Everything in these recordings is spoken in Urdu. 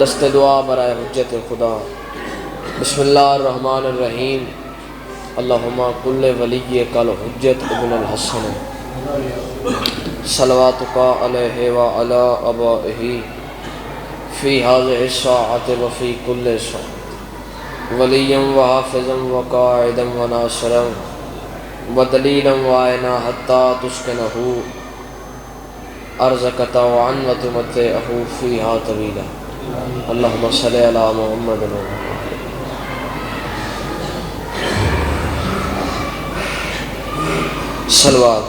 دست دعا برائے حجت خدا۔ بسم اللہ الرحمن الرحیم۔ اللہم کل ولی کل حجت ابن الحسن صلواتک علیہ وعلی آبائہ فی هذه الساعة وفی کل ساعة ولیا وحافظا وقائدا وناصرا ودلیلا وعینا حتی تسکنہ ارضک طوعا وتمتعہ فیہا طویلا۔ اللہم صلی علی محمد صلوات۔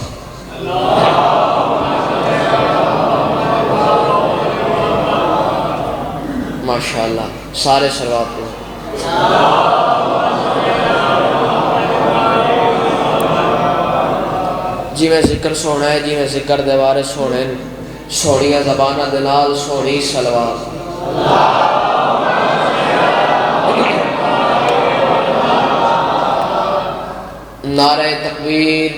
ماشاءاللہ سارے صلوات پڑھو۔ جی میں ذکر سونا ہے، جی میں ذکر دے وارث سونے سونیاں زبانہ دلال سونی صلوات۔ نعرہ تکبیر،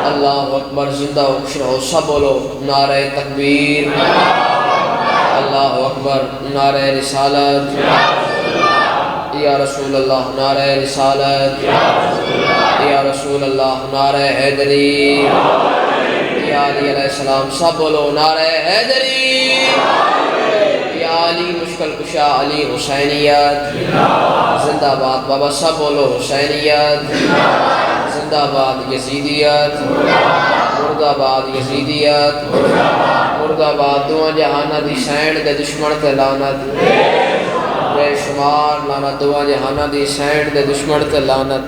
اللہ اکبر، زندہ اکشر ہو سب بولو نعرہ تکبیر، اللہ اکبر، نعرہ رسالت یا رسول اللہ، نعرہ رسالت یا رسول اللہ، نعرہ حیدری یا علی علیہ السلام، سب بولو نعرہ حیدری یا علی مشکل کشا علی حسینیت زندہ باد، بابا سب بولو حسینیت زندہ باد، یزیدیت مرد آباد، یزیدیت مرد آباد، دعا جہانہ دی سینڈ دے دشمن تے لعنت بے شمار لعنت، دعا جہانہ دی سینڈ دے دشمن تے لعنت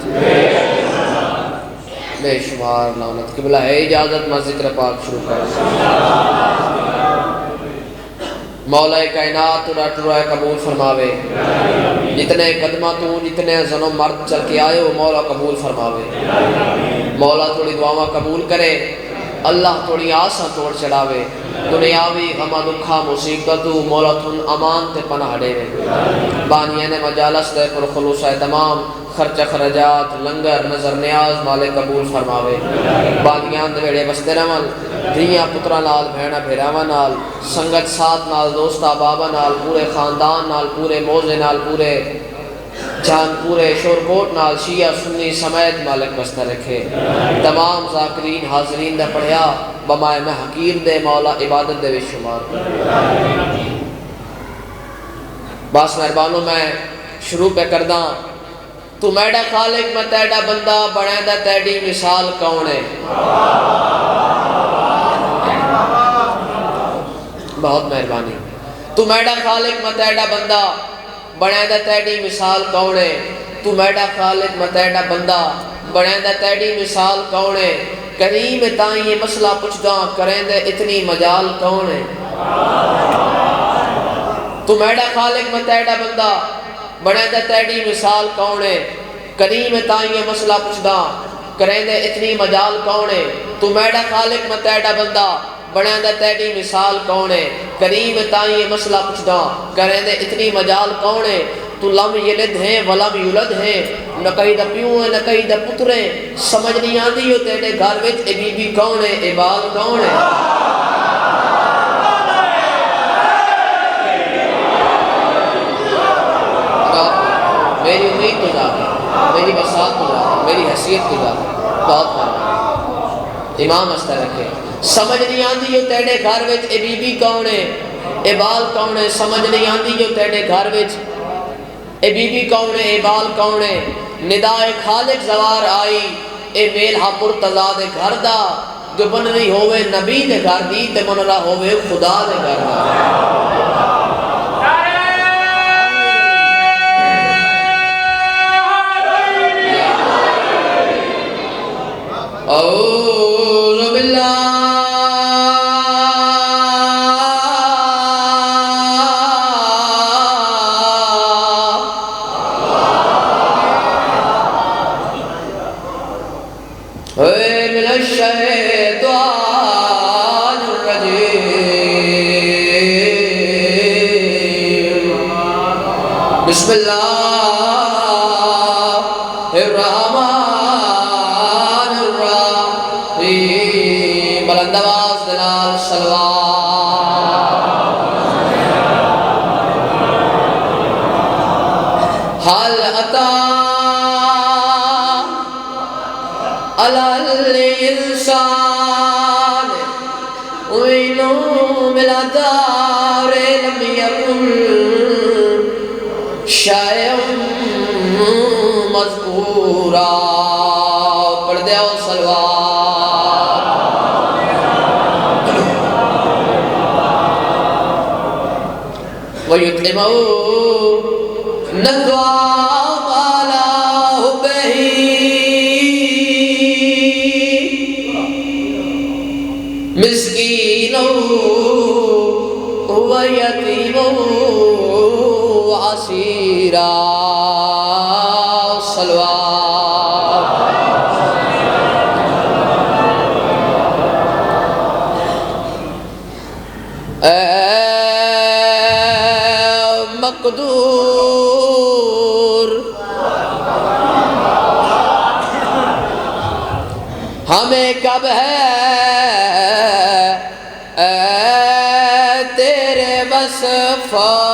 بے شمار لعنت۔ قبلہ ہے اجازت میں ذکر پاک شروع کر۔ مولا کائنات ٹرائے قبول فرماوے، جتنے قدمہ تو جتنے زن و مرد چل کے آئے ہو مولا قبول فرماوے، مولا تھوڑی دعاواں قبول کرے، اللہ تھوڑی آساں توڑ چڑھاوے، دنیاوی غمہ دکھا مصیبتو مولا تھن امان تے پناہ دے وے، بانیان مجالس دے پر خلوصہ تمام خرچ خرجات لنگر نظر نیاز مالک قبول فرماوے، بانیان دے ویڑے بستے رمل دھیاں پترہ نال بھیڑا بھیراوہ نال سنگت ساتھ نال دوستہ بابا نال پورے خاندان نال پورے موزے نال پورے جان پورے شورکوٹ نال شیعہ سنی سمیت مالک بستہ رکھے، تمام ذاکرین حاضرین دے پڑھیا بمائے میں حقیر دے مولا عبادت دے وی شمار۔ باس مہربانوں میں شروع پہ کرداں، تو میڈا خالق میں تیڈا بندہ بڑھائندہ تیڈی مثال کون ہے؟ بہت مہربانی۔ تو میڈا خالق میں تیڈا بندہ بڑھائندہ تیڈی مثال کون ہے؟ تو میڈا خالق میں تیڈا بندہ بڑھائندہ تیڈی مثال کون ہے؟ کریم تائیں یہ مسئلہ پچھداں کریں دے اتنی مجال کون ہے؟ تو میڈا خالق میں تیڈا بندہ بڑھائندہ تیڈی مثال کون ہے؟ کریم تائیں یہ مسئلہ پچھداں کریں دے اتنی مجال کون ہے؟ تو میڈا خالق میں تیڈا بندہ بڑھائندہ تیڈی مثال کون ہے؟ کریم تائیں یہ مسئلہ پچھداں کریں دے اتنی مجال کون ہے؟ تو لم یلد ہیں ولم یولد ہیں، نہ کئی دا پیوں ہیں نہ کئی دا پتریں، سمجھ نہیں آندی ہو تیرے گھر وچ اے بی بی کون ہے، اے بال کون ہے؟ میری امید تو جاتا، میری بسات تو جاتا، میری حیثیت تو جاتا، بہت مانا امام ہستا رکھے، سمجھ نہیں آندی ہو تیرے گھر وچ اے بی بی کون ہے، اے بال کون ہے، سمجھ نہیں آندی ہو تیرے گھر وچ اے بی بی کون ہے، اے بال کون ہے، ندائے خالق زوار آئی، اے میل ہا مرتضیٰ دے گھر دا، جو بن نہیں ہوئے نبی دے گھر دی تے من رہا ہوئے خدا دے گھر دا۔ اعوذ باللہ من الشیطان الرجیم، بسم اللہ الرحمن الرحیم، بلند آواز دلال صلوات۔ أتى على الإنسان حين من الدهر لم يكن شيئا مذکورا. پڑھ دے او صلوات. وَيُطْعِمُونَ الطَّعَامَ عَلَى حُبِّهِ مِسْكِينًا وَيَتِيمًا وَأَسِيرًا. صلوات. مقدور ہمیں کب ہے تیرے وصفہ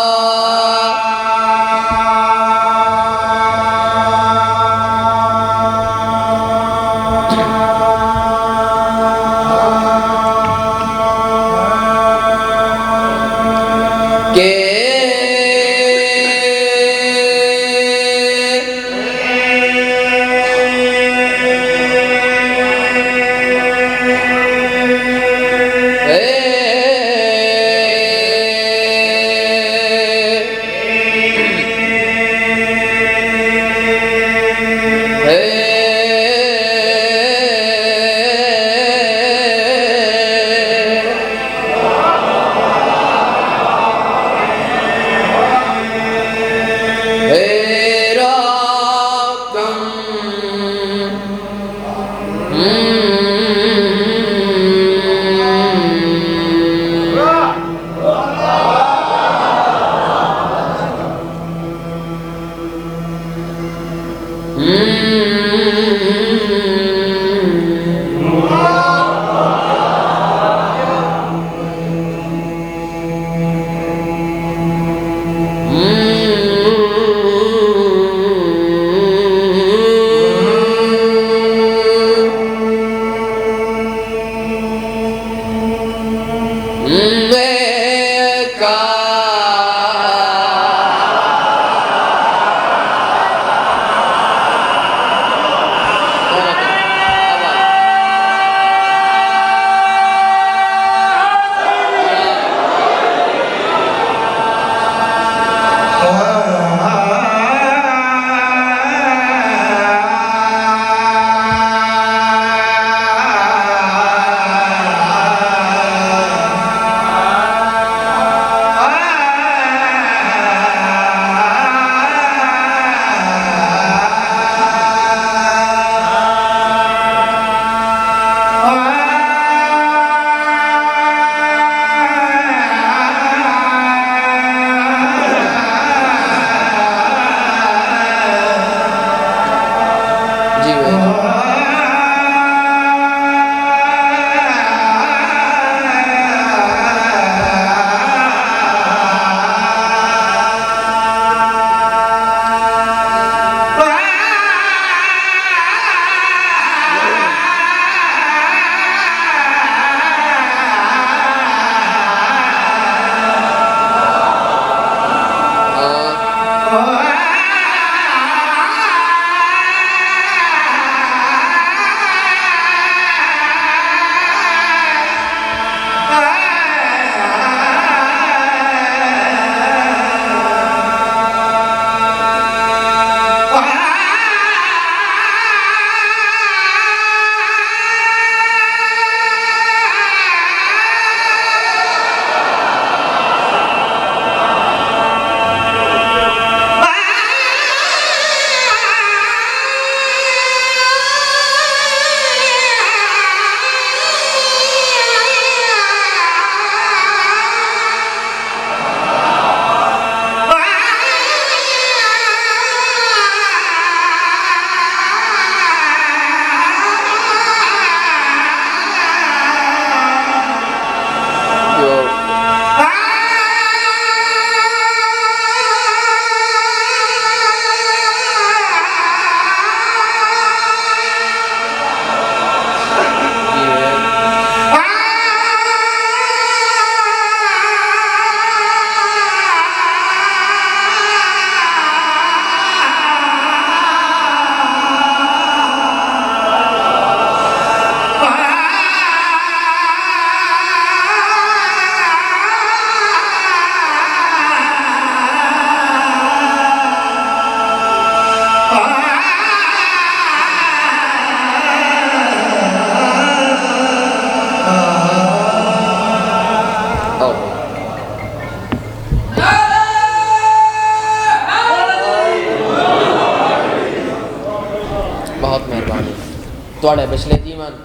توڑے بچلے جیون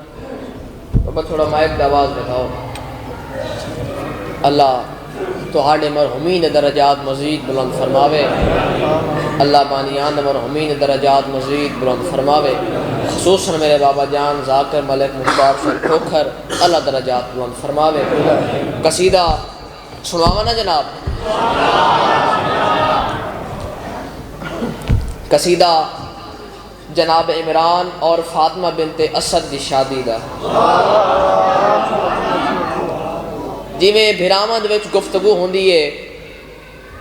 بابا تھوڑا مائک دا آواز بتاؤ اللہ توہاڑے مرحومین درجات مزید بلند فرماوے اللہ بانیان مرحومین درجات مزید بلند فرماوے خصوصاً میرے بابا جان ذاکر ملک مختار شاہ ٹھوکر اللہ درجات بلند فرماوے قصیدہ سنواوا نا جناب قصیدہ جناب عمران اور فاطمہ بنت اسد دی شادی دا جی میں بھرامد وچ گفتگو ہوندی ہے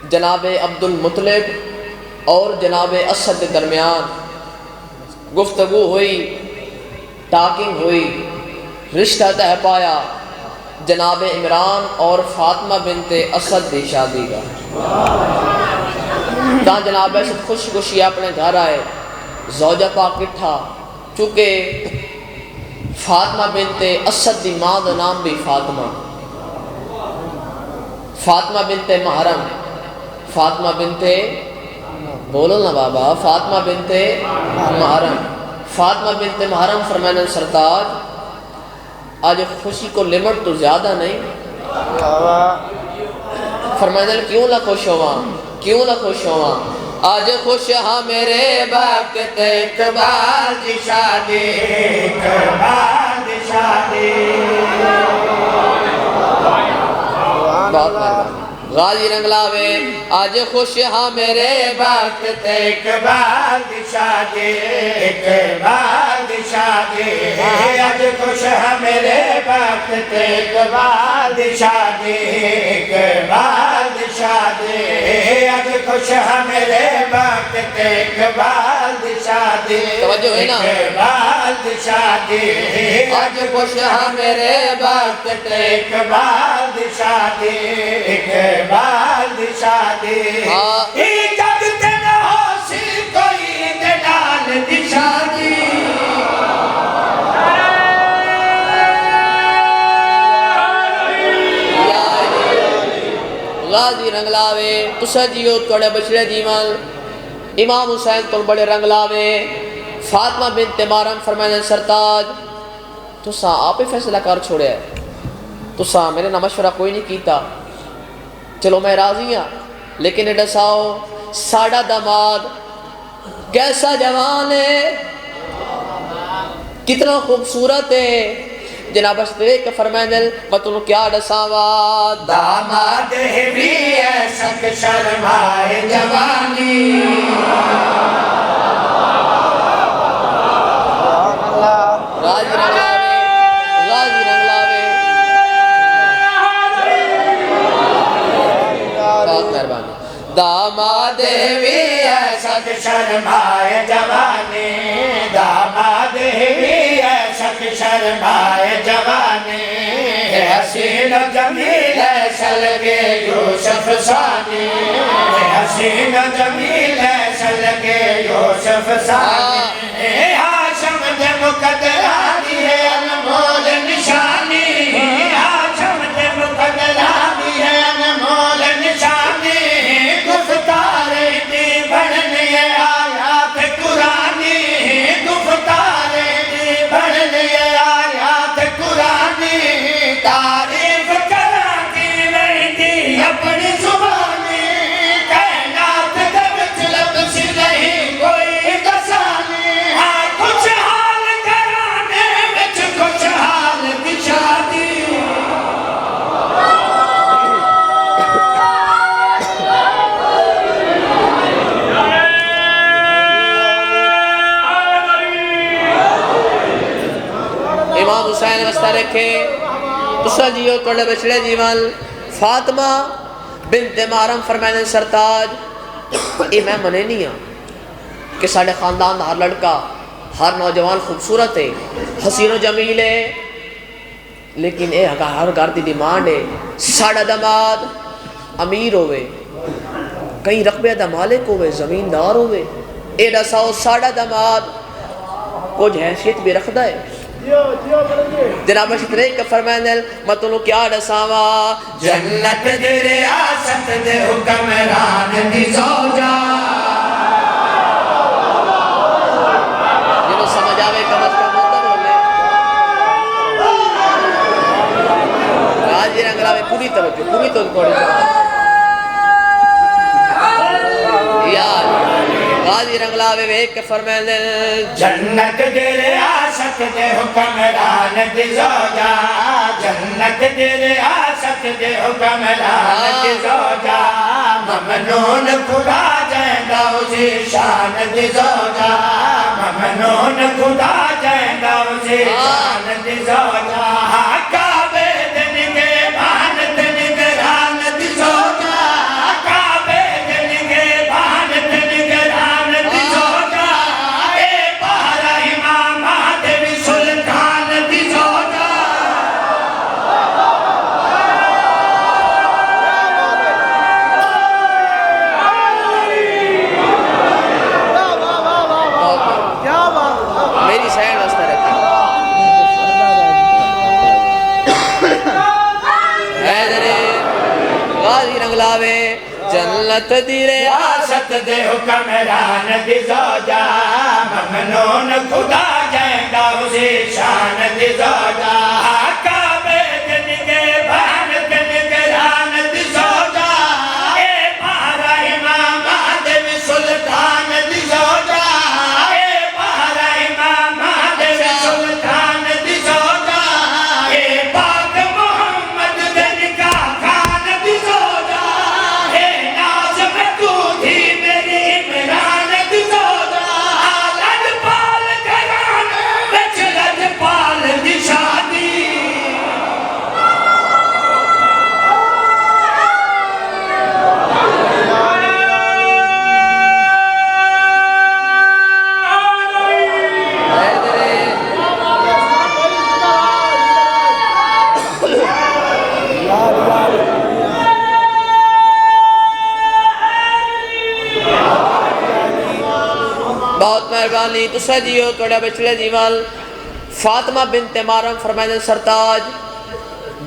جناب عبد المطلب اور جناب اسد کے درمیان گفتگو ہوئی ٹاکنگ ہوئی رشتہ طے پایا جناب عمران اور فاطمہ بنت اسد دی شادی کا تاں جناب اسد خوش خوشی اپنے گھر آئے زوجہ پاک کٹھا چونکہ فاطمہ بنت اسد دی ماں دا نام بھی فاطمہ بنت محرم فاطمہ بنت بولو نا بابا فاطمہ بنت محرم فرمانے سرتاج آج خوشی کو لمٹ تو زیادہ نہیں فرمانے کیوں نہ خوش ہوا آج خوش ہاں میرے وقت اقبال دی شادی بہت مہربانی غازی رنگلاوے آج خوش ہاں میرے وقت اقبال دی شادی آج خوش ہاں میرے وقت اقبال دی شادی آج خوش ہاں میرے وقت اقبال دی شادی توجہ ہے نا اقبال دی شادی آج خوش ہاں میرے وقت اقبال دی شادی اقبال دی شادی جب تے نہ ہو سی کوئی دلال دی شادی غازی رنگلاوے تسا جیو توڑے بچڑے جیوان امام حسین تو بڑے رنگلاوے فاطمہ بنت محرم فرمائے سرتاج تسا آپ ہی فیصلہ کر چھوڑے ہے تسا میرے نہ مشورہ کوئی نہیں کیتا چلو میں راضی ہاں لیکن دساؤ ساڑا داماد کیسا جوان ہے کتنا خوبصورت ہے جناب اشتریک فرمائیں میں تنہوں کیا دساوا داماد بھی ایسا کہ شرمائے جوانی غازی رنگلاوے بہت مہربانی داماد بھی ایسا کہ شرمائے جوانی داماد بھی ایسا کہ شرمائے جوانی حسین و جمیل ایسا لگے یوسف ثانی حسین و جمیل ایسا لگے یوسف ثانی ہاشم دے مقدرانی ہے انمول نشانی ہاشم دے مقدرانی ہے انمول نشانی گفتار دی بڑھنی ہے آیات قرآنی گفتار دی بڑھنی ہے آیات قرآنی تعریف کراتی رہتی اپنی زبانی کائنات دے وچ لفظ نہیں کوئی دسانی ہاں کچھ حال کرانے وچ کچھ حال دی شادی امام حسین وستہ رکھے تسا جیو توڑے بچڑے جیوان فاطمہ بنت محرم فرمائے سرتاج یہ میں منے نہیں ہاں کہ ساڑھے خاندان ہر لڑکا ہر نوجوان خوبصورت ہے حسین و جمیل ہے لیکن اے ہر گھر دی ڈیمانڈ ہے ساڑھا داماد امیر ہوئے کئی رقبے دا مالک ہوئے زمیندار ہوئے اے دساؤ ساڑھا داماد کچھ حیثیت بھی رکھدا ہے جناب اشتریک فرمائے میں تنہوں کیا دساوا جنت دے ریاست دے حکمران دی زوجہ جنہوں سمجھ آوے کم از کم پوری توجہ یار غازی رنگلاوے ویک کے فرمائیں دے جنت دے ریاست دے حکمران دی زوجہ جنت دے ریاست دے حکمران دی زوجہ ممنون خدا جائندہ اسی شان دی زوجہ ممنون خدا جائندہ اسی شان دی زوجہ کعبے دن کے بھانت نگران دی زوجہ کعبے دن کے بھانت نگران دی زوجہ اے بارہ امامات بھی سلطان دی زوجہ میری سائن واسطہ رکھیں حیدر غازی رنگلاوے جنت دی ریاست دے حکمران دی زوجہ ممنون خدا جائندہ اسی شان دی زوجہ کعبے دن کے بھانت نگران دی زوجہ اے بارہ امامات بھی سلطان دی زوجہ اے بارہ امامات بھی سلطان دی زوجہ اے پاک محمد دے نکاح خان دی زوجہ اے نازم تو تھی میری عمران دی زوجہ لجپال گھران وچ لجپال دی شادی بہت مہربانی تو سجیو توڑا بچلے دیوال فاطمہ بنت مارم فرمائیں سرتاج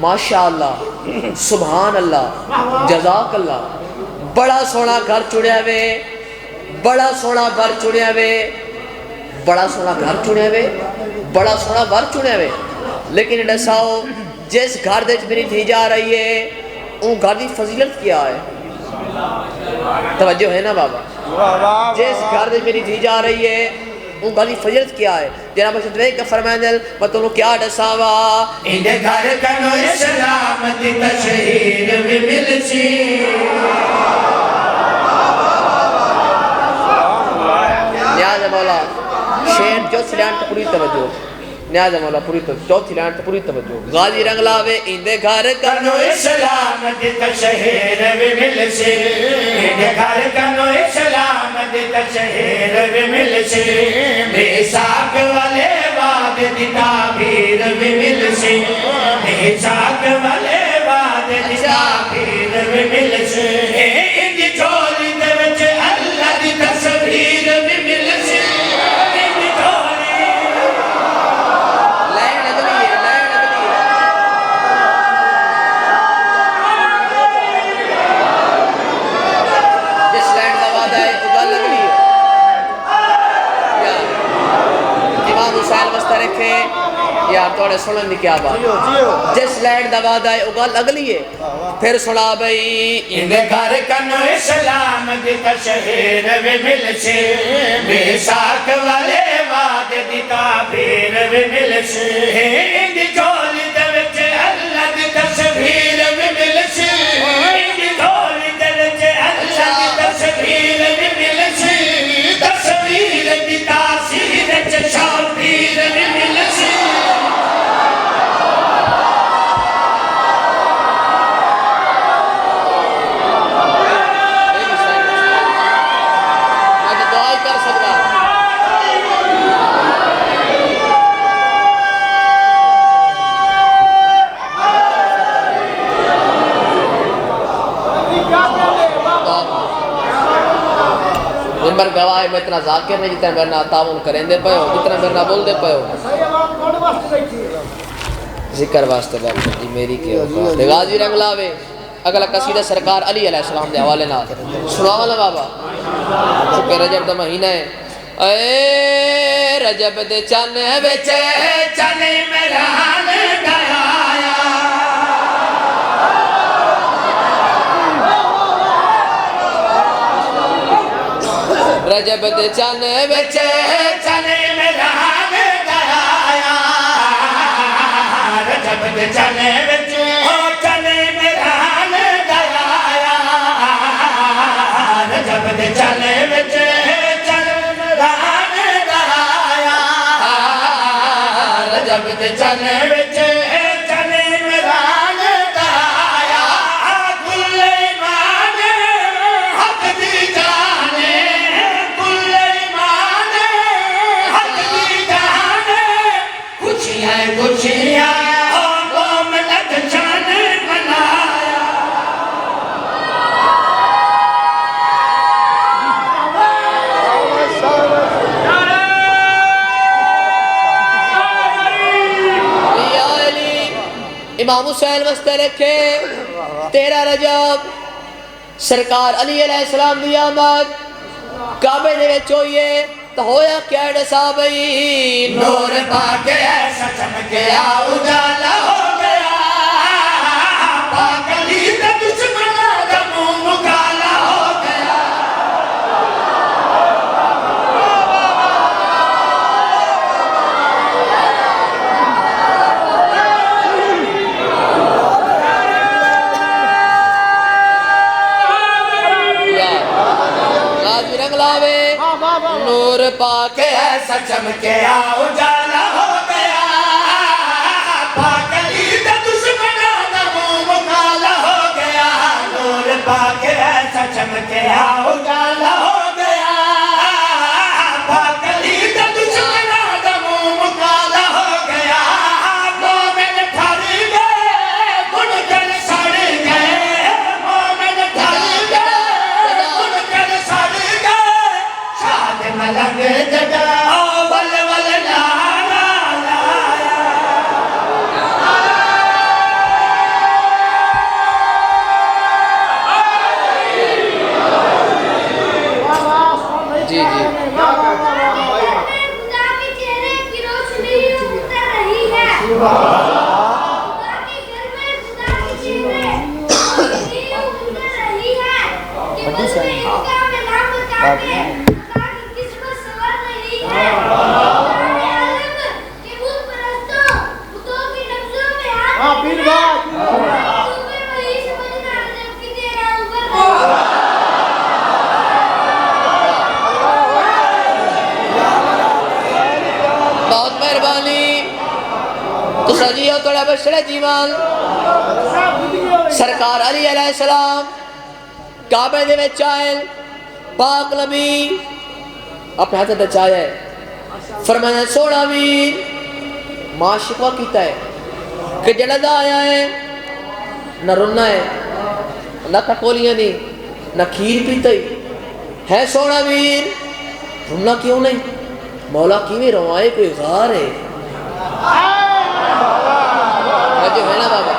ماشاءاللہ سبحان اللہ جزاک اللہ بڑا سونا گھر چڑیا وے بڑا سونا گھر چڑیا وے بڑا سونا گھر چڑیا وے بڑا سونا گھر چڑیا وے لیکن ڈساؤ جس گھر دے میری دھی جا رہی ہے ان گھر دی فضیلت کیا ہے توجہ ہے نا بابا جس گھر دے میری دھی جا رہی ہے ان گھر دی فضیلت کیا ہے جناب صدوے کا فرمائیں دل میں تو انہوں کیا ڈساوا اندے گھر کنو اسلام دی تشہیر بھی ملچی نیاز مولا شیر جو سلانٹ پوری توجہ نیاز مولا پوری توجہ چوتھی لائن پوری توجہ غازی رنگلاوے اندے گھر کنو اسلام دی تشہیر بھی ملچی اندے گھر کنو اسلام دی تشہیر بھی ملچی میثاق والے وعد دی تعبیر بھی ملچی میثاق والے وعد دی تعبیر بھی ملچی اندی جھولی دے وچ اللہ دی تصویر بھی ملچی اندی جھولی لائن اگلی ہے لائن اگلی ہے جس لائن کا وعدہ ہے اگل اگلی ہے امام حسین واسطہ رکھے یار توڑے سنن دی کیا بات جس لائن دا وعدہ ہے اگل اگلی ہے پھر سنا بھئی اندے گھر کنو اسلام دی تشہیر بھی ملچی میثاق والے وعد دی تعبیر بھی ملچی اندی جھولی دے وچ اللہ دی تصویر بھی ملچی اندی جھولی دے وچ اللہ دی تصویر بھی ملچی تصویر دی تاثیر وچ شبیر بھی ملچی آج دعائی کر سکتا ممبر گواہ میں اتنا ذاکر نہیں جتنا میرے نہ تعاون کریں دے پہو جتنا میرے نہ بول دے پہو ذکر واسطے بات جی میری کے اوقات غازی رنگلاوے اگلا قصیدہ سرکار علی علیہ السلام دے حوالے نہ سناو نا بابا چکے رجب دا مہینہ ہے اے رجب دے چن بچے چنے میران گایا رجب دے چن وچ چنے مہران درایا رجب دے چنے وچ چنے مہران درایا رجب دے چنے وچ چنے مہران درایا رجب دے چنے وچ چنے مہران درایا کل ایمان حق دی جانے کل ایمان حق دی جانے خوشیاں خوشیاں مومنت جان منایا یا علی امام حسین واسطے رکھے 13 رجب سرکار علی علیہ السلام دی آمد کعبے دے وچ ہوئیے تو ہویا کیا ڈسا بھئی نور پاک ایسا چمکیا اجالا ہو گیا پاک علی دا دشمنا دا منہ مکالا ہو گیا غازی رنگ لاوے نور پاک ایسا چمکیا اجالا ہو گیا پاک علی دا دشمنا دا منہ مکالا ہو گیا نور پاک ایسا چمکیا اجالا ہو گیا پاک علی دا دشمنا دا منہ مکالا ہو گیا مومن ٹھر گئے گن کر سڑ گئے مومن ٹھر گئے گن کر سڑ گئے شاد ملنگ جگہ ول ول لایا لایا جی جی خدا کے چہرے کی روشنی اتر رہی ہے خدا کے گھر میں خدا کے چہرے کی روشنی اتر رہی ہے کہ بس کا میں نام بتاتے خدا کی قسمت سنور رہی ہے خدا نے عالم کے بت پرستوں بتوں کی نبزوں میں ہاتھ تمہیں وہی سمجھنا جب کہ تیرا اوپر رہی ہے بہت مہربانی تو سجیو توڑا بشرے جیوان سرکار علی علیہ السلام کعبے دے وچ آئے پاک نبی اپنے ہاتھ تے چاہے فرمایا سونا ویر ماں شکوہ کیتا ہے کہ جلدہ آیا ہے نہ رونا ہے نہ کٹولیاں نہیں نہ کھیر پیتا ہے سونا ویر رونا کیوں نہیں مولا کیویں روائے کوئی غار ہے جو ہے نا بابا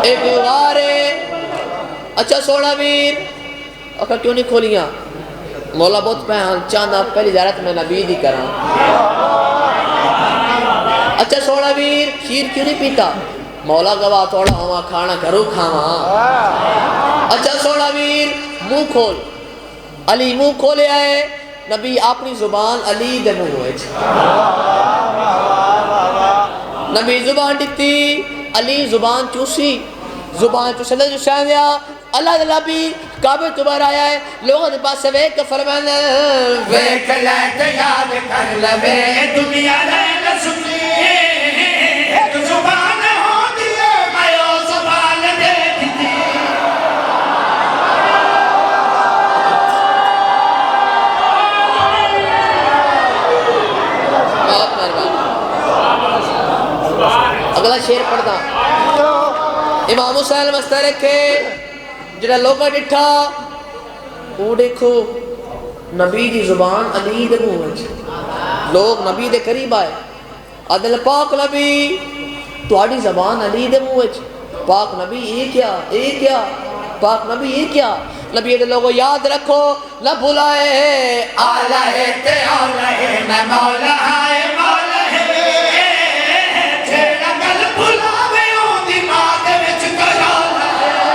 ایک کوئی غار ہے اچھا سونا ویر اکھا کیوں نہیں کھولیاں مولا بہت پہن چاندہ پہلی زیارت میں نبی دی کران اچھا سونا ویر کھیر کیوں نہیں پیتا مولا گواہ توڑا ہوا کھانا گھروں کھاوا اچھا سونا ویر منہ کھول علی منہ کھولے آئے نبی اپنی زبان علی دے منہ ہوئے نبی زبان دیتی علی زبان چوسی نے جو شاہ دیا اللہ دے نبی کعبے تو بار آیا ہے لوگوں دے پاس سے ویک فرمانا ویک لیت یاد کر لبے دنیا لین سکی ایک زبان ہو دیئے میو زبان دے دیتی بہت مہربانی اگلا شیر پڑھتا امام حسین مستہ رکھے جڑا لوگا ڈٹھا وہ دیکھو نبی دی زبان علی دے منہ وچ لوگ نبی دے قریب آئے عدل پاک نبی تہاڈی زبان علی دے منہ وچ پاک نبی یہ کیا پاک نبی یہ کیا نبی دے لوگو یاد رکھو نہ بھلائے آلہ ہے تے آلہ ہے میں مولا ہے مولا ہے جیڑا گل بھلاوے اون دی ماں دے وچ کرالا ہے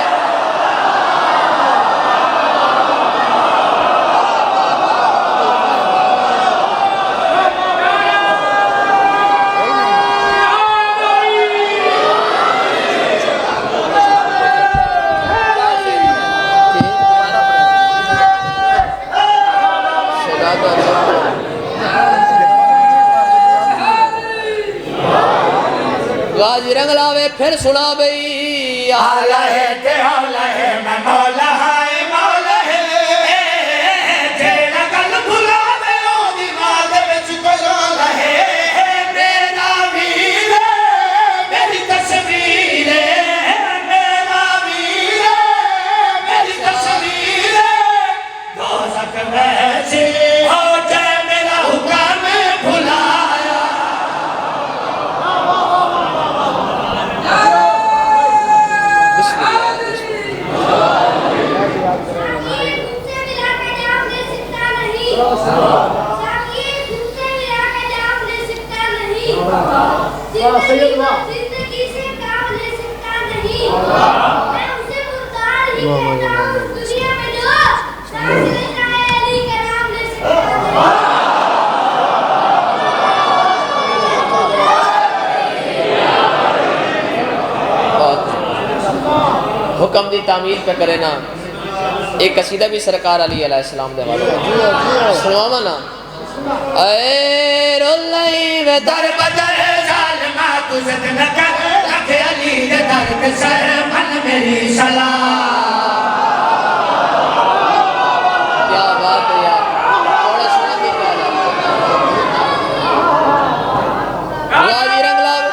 غازی رنگ لاوے پھر سنا بھئی آلہ ہے تے آلہ ہے میں مولا ہے مولا ہے جیڑا گل بھلا میں او دماغ وچ کوئی رولا ہے میرا ویر میری تصویر میرا ویر میری تصویر دوزخ میں سے ہو جائے میرا حکم بھلایا بسم اللہ ساقی تم سے ملا کے جام لے سکتا نہیں زندگی سے کام لے سکتا نہیں میں اسے مردار ہی کہتا ہوں دنیا میں جو سانس لیتا ہے علی کا نام لے سکتا نہیں حکم دی تعمیل پہ کرے نا ایک قصیدہ بھی سرکار علی علیہ السلام دے والے سنواما نا اے رولئی میں در بدر ظالمہ تو زد نہ کر رکھ علی دے در کے سر من میری سلام کیا بات ہے یار تھوڑا سنا بھی پہلا غازی رنگ لاوے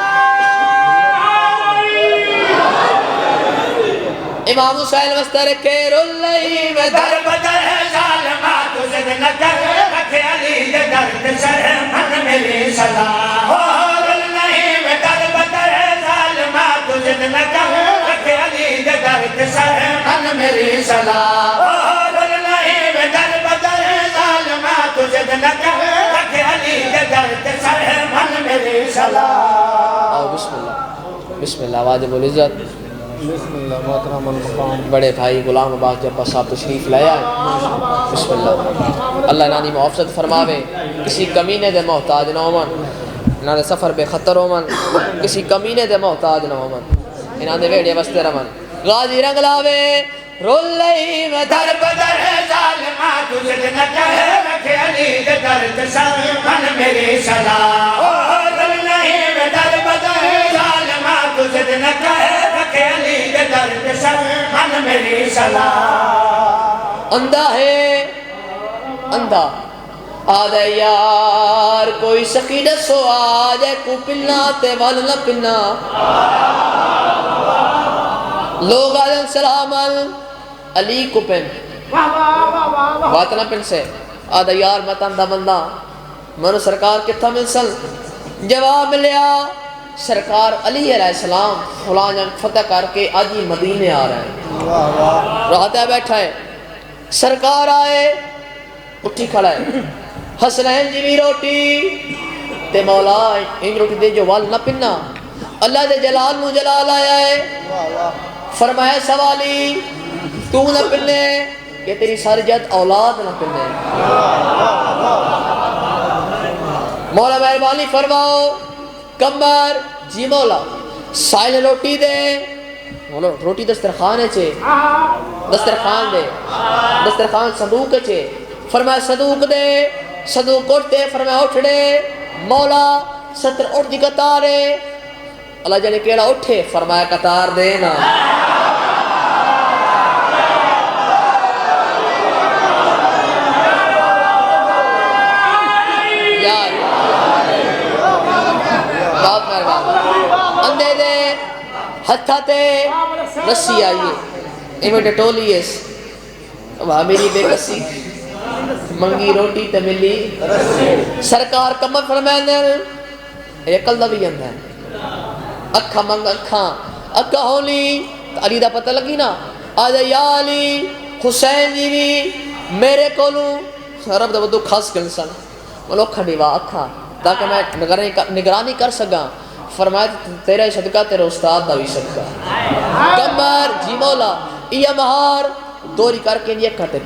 امام حسین وستر کے رولئی میں در بدر ظالمہ تو زد نہ کر رکھ علی دے در کے سر من میری سلام اور نہیں میں در بدر ظالمہ تو زد نہ کر رکھ علی دے در کے سر من میری سلام اور نہیں میں در بدر ظالمہ تو زد نہ کر رکھ علی دے در کے سر من میری سلام آؤ بسم اللہ واجب العزت بسم اللہ محترم المقام بڑے بھائی غلام عباس جبار صاحب تشریف لائے آئے بسم اللہ اللہ انہاں دی محافظت فرماوے کسی کمینے دے محتاج نہ ہومن انہاں دے سفر بے خطر ہومن کسی کمینے دے محتاج نہ ہومن انہاں دے ویڑے وستے رمن غازی رنگ لاوے رولئی میں در بدر ظالمہ تجھے نہ کہے رکھ علی دے درد سر من میری سلام اور نہیں میں در بدر ظالمہ تجھے نہ کہے رکھ علی دے درد سر من میری سلام اندھا ہے اندھا آدھے یار کوئی سخی دسو آجے کو پلنا تے وال نہ پلنا لوگ آدھے سلام علی کو پن بات نہ پن سے آدھے یار مت اندھا بندہ منو سرکار کتھا ملسل جواب ملیا سرکار علی علیہ السلام فلاں جنگ فتح کر کے آج ہی مدینے آ رہے ہیں راحت ہے بیٹھا ہے سرکار آئے اٹھی کھڑا ہے حسنین جی بھی روٹی تے مولا ان روٹی دے جو وال نہ پننا اللہ دے جلال نو جلال آیا ہے فرمایا سوالی تو نہ پننے کہ تیری سرجت اولاد نہ پننے مولا مہربانی فرماؤ کمبر جی مولا سائل روٹی دے مولا روٹی دسترخوان ہے چھے دسترخوان دے دسترخوان صندوق ہے چھے فرمایا صندوق دے صندوق اٹھتے فرمایا اٹھ دے مولا ستر اٹھ دی قطارے اللہ جانے کیڑا اٹھے فرمایا قطار دینا یار بہت مہربان اندھے دے ہتھا تے رسی آئیے ایمٹے ٹولی اس وہاں میری بے کسی منگی روٹی تے ملی سرکار کمر فرمائے اندر ایکل دا بھی اندھا ہے اکھا منگ اکھا ہولی علی دا پتہ لگی نا آجا یا علی حسین جی بھی میرے کولوں رب دا بدو خاص کنسن ملو اکھا دیوا اکھا تاکہ میں نگرانی کر سکا فرمایا تیرے صدقہ تیرے استاد دا بھی صدقہ کمر جی مولا یہ مہار دوری کر کے یہ کھٹے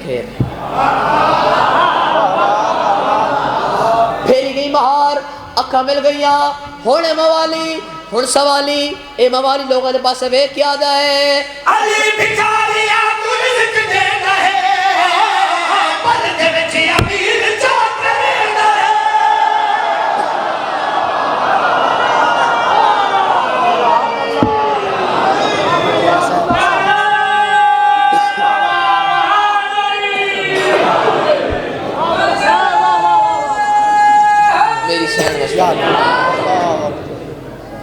پھیری گئی مہار اکھا مل گئیا ہونے موالی ہن سوالی اے موالی لوگوں دے پاسے وے کیا جائے علی بچاریا تو رزق دینا ہے پر دے وچ امیر چاک رہنا ہے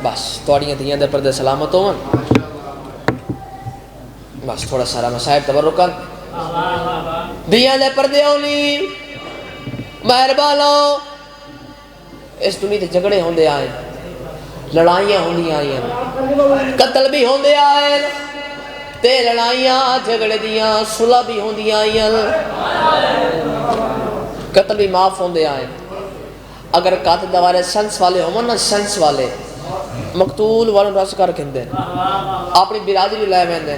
بس تھوڑیاں دھیاں دے پردے سلامت ہون بس تھوڑا سارا مسائب تبرکن دھیاں دے پردے ہولی مہربانو اس دنیا تے جھگڑے ہوندے آئے لڑائیاں ہوندی آئیں قتل بھی ہوندے آئے تے لڑائیاں جھگڑے دیاں صلح بھی ہوندی آئیں قتل بھی معاف ہوندے آئیں اگر قاتل دوارے سنس والے ہوں نا سنس والے مقتول والوں رس کر کھندے اپنی برادری لائے ویندے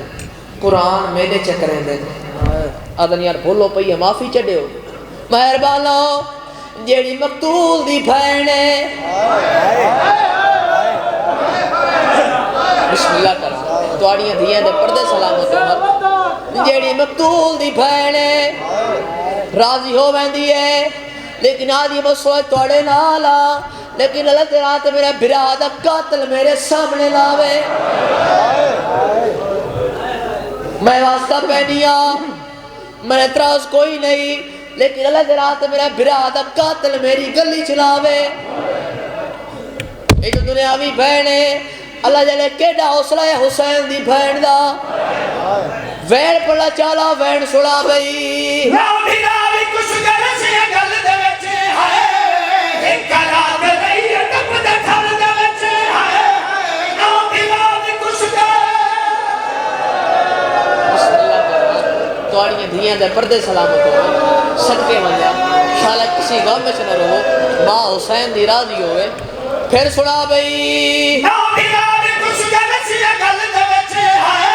قرآن میدے چکریں دے آدھن یار بھولو پئیے معافی چڑھے ہو مہربانو جیڑی مقتول دی بھینے بسم اللہ کرو توڑیاں دھیاں دے پردے سلامت ہو جیڑی مقتول دی بھینے راضی ہو ویندی ہے لیکن آدھی مسئلہ توڑے نالا لیکن اللہ تیرات میرا برادہ قاتل میرے سامنے لاوے میں واسطہ پہنیا میں اعتراض کوئی نہیں لیکن اللہ تیرات میرا برادہ قاتل میری گلی چلاوے یہ تو دنیاوی بہنے اللہ جلے کیڑا حوصلہ ہے حسین دی بہن دا وین پڑا چالا وین سڑا بئی راوی راوی کچھ گرسی گل دے وچے ہائے ایک رات رہی ٹپ دے تھل دے وچے ہائے راوی راوی کچھ بسم اللہ کرو توڑیاں دھیاں دے پردے سلامت ہو صدقے مندیا شالا کسی غم میں نہ رہو ماں حسین دی راضی ہوئے پھر سنا بئی راوی راوی کچھ گرسی گل دے وچے ہائے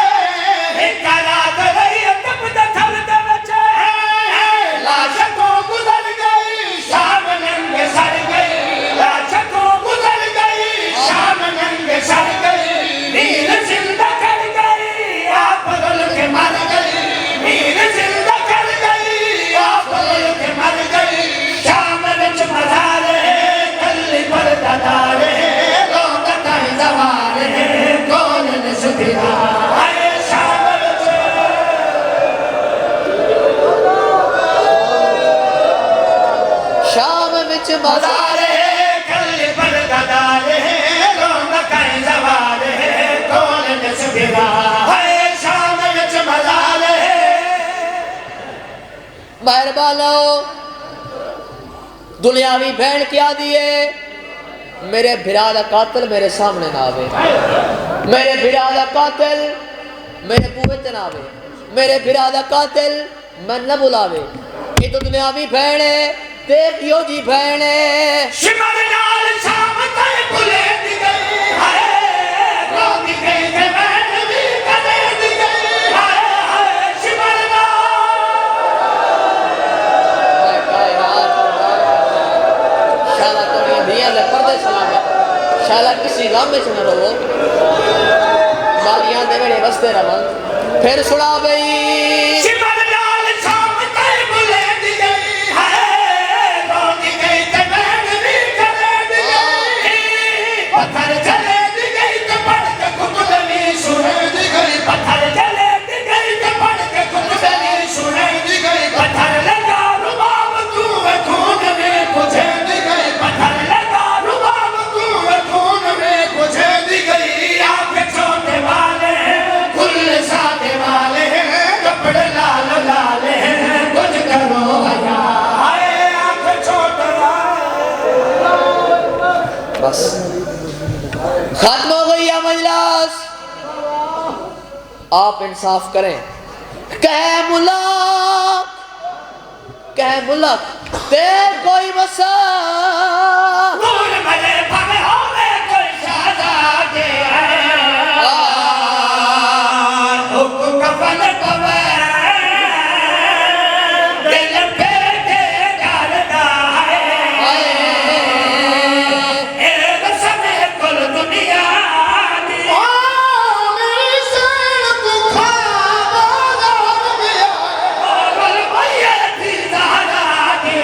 ایک رات رہی ٹپ دے تھل دے وچے لاش کو گزر گئی شام ننگ سر گئی لاش کو گزر گئی شام ننگ سر گئی ویر زندہ کر گئی آپ رل کے مر گئی ویر زندہ کر گئی آپ رل کے مر گئی شام وچ مزارے کلی پر ددارے روندہ زوارے کون نسدیا ہائے شام وچ شام وچ مزارے کلی پر ددارے روندہ زوارے کون نسدیا ہائے شام وچ مزارے مہربانو دنیاوی بہن کیا دیئے میرے بھرادہ قاتل میرے سامنے نہ آوے میرے بھرادہ قاتل میرے بوئے نہ آوے میرے بھرادہ قاتل میں نہ بلاوے یہ تو دنیاوی بہن ہے دیکھیو جی بہن ہے شمر نال شام تے بھلے دی گئی ہائے رو دی گئی تے بہن بھی کدے دی گئی ہائے ہائے شمر میں کائنات شالا توڑی دیا لے پردے سلامت شالا کسی غم میں نہ رہو مالیاں دے میرے وستے رمان پھر سنا بئی شمر نال شام تے بھلے دی گئی ہائے رو دی گئی تے بہن بھی کدے دی گئی پتھر چلے دی گئی تے پڑھ کے خودنی سنے دی گئی پتھر چلے دی گئی تے پڑھ کے خودنی سنے دی گئی پتھر لگا رباب تو خون میں بجھے دی گئی پتھر لگا رباب تو خون میں بجھے دی گئی آپ چھوٹے والے کل سادے والے کپڑے لال لال کچھ کرو حیا آئے آپ چھوٹے والے بس ختم ہو گئی ہے مجلس آپ انصاف کریں کہ ملک تے کوئی مسا دور بھلے بھلے ہوئے کوئی شہزادے حکم کفن پوے دل پہ کے ڈالتا ہے ایک سمے کل دنیا دی میری سین کو خواب آدھار گیا اور بھئی تھی زہرا کے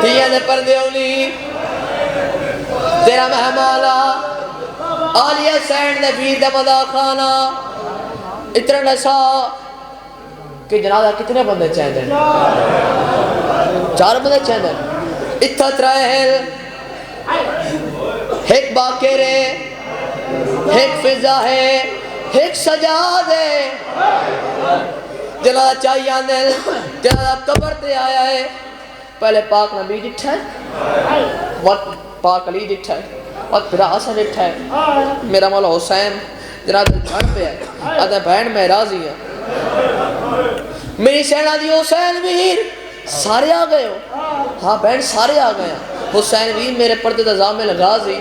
دیا دے پردے ہولی تیرا مہمانا آلیہ سینڈ دے پیر دے مدا خانہ اتنا نسا کہ جنازہ کتنے بندے چاہتے ہیں 4 بندے چاہتے ہیں اتھا ترائل ایک باقر ہے ایک فضا ہے ایک سجاد ہے جنازہ چاہیے آنے جنازہ قبر تے آیا ہے پہلے پاک نبی ڈٹھا ہے وقت پاک علی ڈٹھا ہے وقت پھر حسن ڈٹھا ہے میرا مولا حسین جنازہ گھر پہ ہے آدھے بہن میں راضی ہے میری سینہ دی حسین ویر سارے آ گئے ہو ہاں بہن سارے آ گئے ہیں حسین ویر میرے پردے دا زامل غازی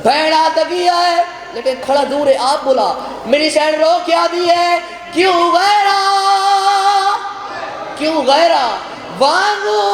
بہن آتا بھی آئے لیکن کھڑا دور ہے آپ بلا میری سین رو کیا دی ہے کیوں غیرہ وانگو